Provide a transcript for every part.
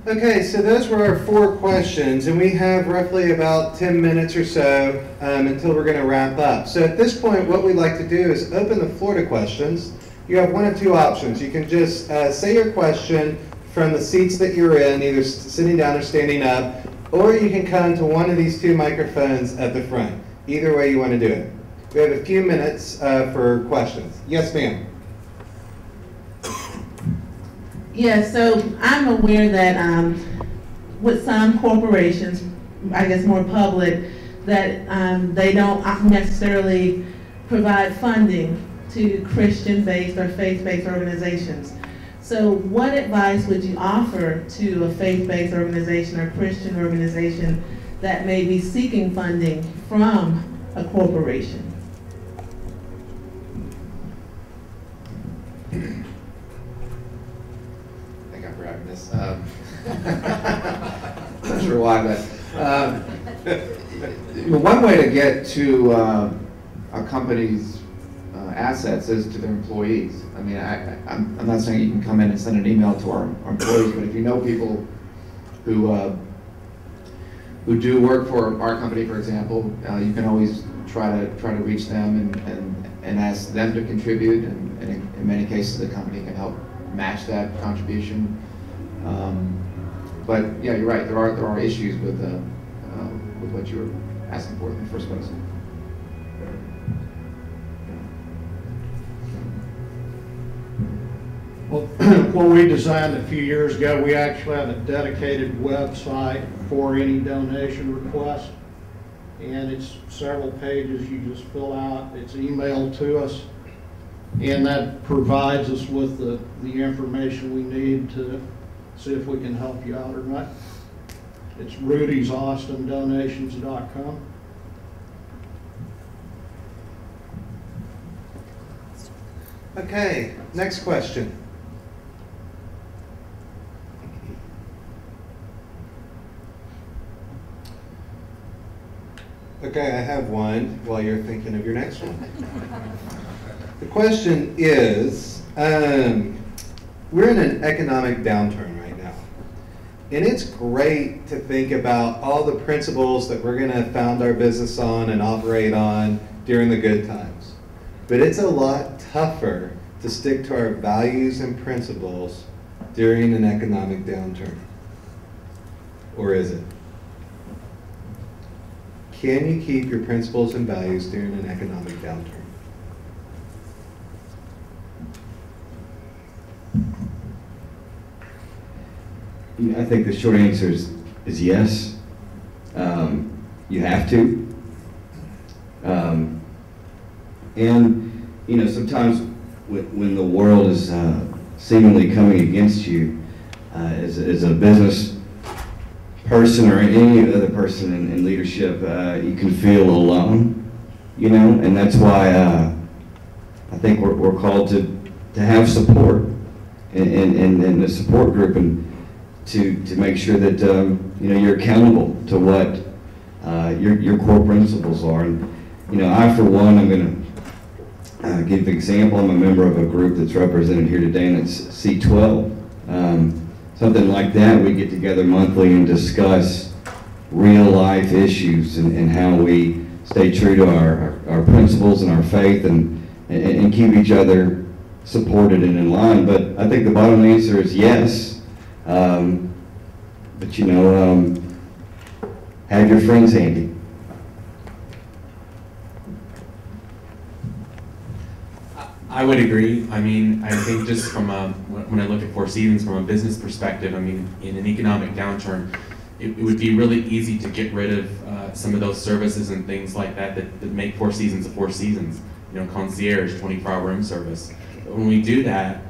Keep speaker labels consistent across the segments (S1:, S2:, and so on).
S1: Okay, so those were our 4 questions, and we have roughly about 10 minutes or so until we're going to wrap up. So at this point, what we'd like to do is open the floor to questions. You have one of 2 options. You can just say your question from the seats that you're in, either sitting down or standing up, or you can come to one of these 2 microphones at the front. Either way you want to do it. We have a few minutes for questions. Yes, ma'am.
S2: Yeah, so I'm aware that with some corporations, I guess more public, that they don't necessarily provide funding to Christian-based or faith-based organizations. So what advice would you offer to a faith-based organization or Christian organization that may be seeking funding from a corporation?
S3: I'm not sure why, but one way to get to a company's assets is to their employees. I mean, I'm not saying you can come in and send an email to our employees, but if you know people who do work for our company, for example, you can always try to reach them and ask them to contribute, and in many cases the company can help match that contribution. But yeah, you're right. There are issues with what you were asking for in the first place.
S4: Well, when we designed a few years ago, we actually have a dedicated website for any donation request, and it's several pages you just fill out. It's emailed to us, and that provides us with the information we need to see if we can help you out or not. It's rudysaustindonations.com.
S1: Okay, next question. Okay, I have one while you're thinking of your next one. The question is, we're in an economic downturn right now. And it's great to think about all the principles that we're going to found our business on and operate on during the good times. But it's a lot tougher to stick to our values and principles during an economic downturn. Or is it? Can you keep your principles and values during an economic downturn?
S5: I think the short answer is yes. You have to. And, you know, sometimes when the world is seemingly coming against you, as a business person or any other person in leadership, you can feel alone, you know, and that's why I think we're called to have support and a support group, and to make sure that you know, you're accountable to what your core principles are. And you know, I for one, I'm going to give an example. I'm a member of a group that's represented here today, and it's C12. Something like that. We get together monthly and discuss real life issues and how we stay true to our principles and our faith, and keep each other supported and in line. But I think the bottom answer is yes. But you know, have your friends handy.
S6: I would agree. I mean, I think just from when I look at Four Seasons from a business perspective, I mean, in an economic downturn, it would be really easy to get rid of some of those services and things like that make Four Seasons a Four Seasons. You know, concierge, 24-hour room service. But when we do that,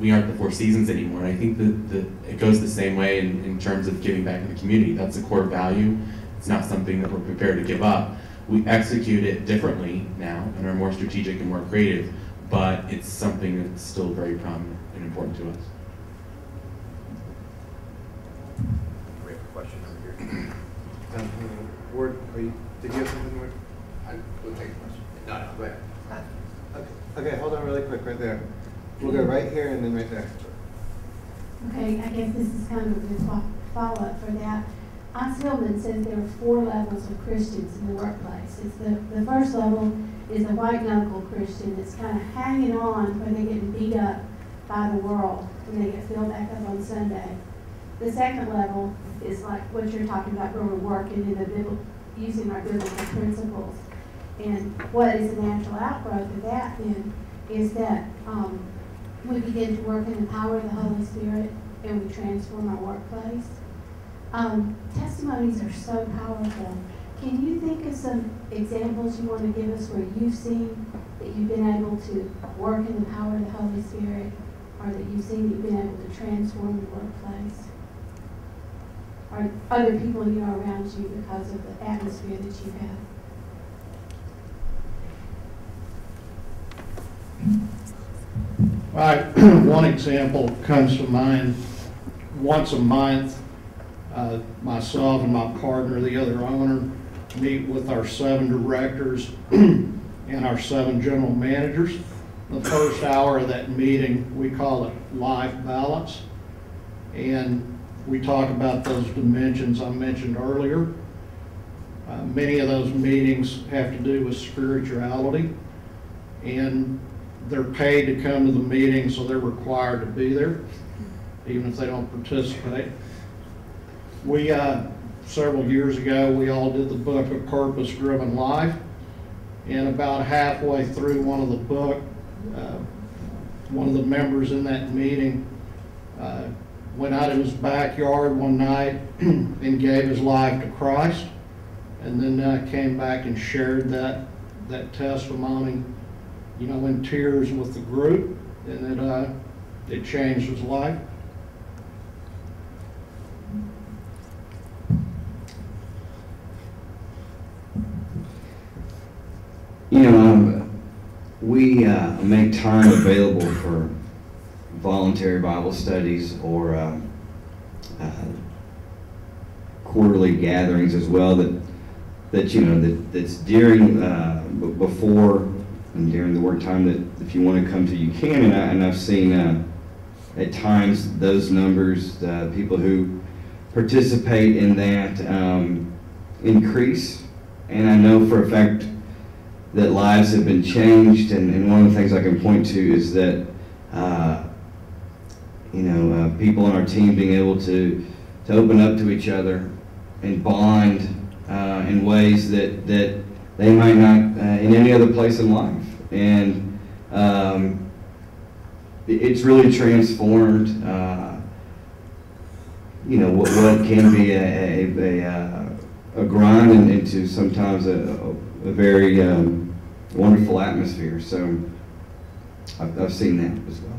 S6: we aren't the Four Seasons anymore. And I think that it goes the same way in terms of giving back to the community. That's a core value. It's not something that we're prepared to give up. We execute it differently now and are more strategic and more creative, but it's something that's still very prominent and important to us.
S3: We have a question over here.
S1: Ward, did you have something, Ward?
S3: I will take a question. No, go ahead.
S1: Okay, hold on really quick right there. We'll go right here and then right there.
S7: Okay, okay, I guess this is kind of a follow-up for that. Hillman says there are 4 levels of Christians in the workplace. It's the first level is a white knuckle Christian that's kind of hanging on when they're getting beat up by the world when they get filled back up on Sunday. The second level is like what you're talking about, where we're working in the using our biblical principles. And what is the natural outgrowth of that then is that we begin to work in the power of the Holy Spirit and we transform our workplace. Testimonies are so powerful. Can you think of some examples you want to give us where you've seen that you've been able to work in the power of the Holy Spirit, or that you've seen that you've been able to transform the workplace? Or other people you know around you because of the atmosphere that you have?
S4: One example comes to mind. Once a month, myself and my partner, the other owner, meet with our 7 directors and our 7 general managers. The first hour of that meeting, we call it life balance. And we talk about those dimensions I mentioned earlier. Many of those meetings have to do with spirituality. And they're paid to come to the meeting, so they're required to be there, even if they don't participate. We, several years ago, we all did the book of Purpose Driven Life, and about halfway through one of the book, one of the members in that meeting went out in his backyard one night and gave his life to Christ, and then came back and shared that testimony, you know, in tears with the group, and it changed his life.
S5: You know, we make time available for voluntary Bible studies or quarterly gatherings as well. That's during before and during the work time that if you want to come to, you can. And I've seen at times those numbers, people who participate in that increase. And I know for a fact that lives have been changed, and one of the things I can point to is that people on our team being able to open up to each other and bond in ways that they might not in any other place in life, and it's really transformed what can be a grind into sometimes a very wonderful atmosphere. So I've seen that as well.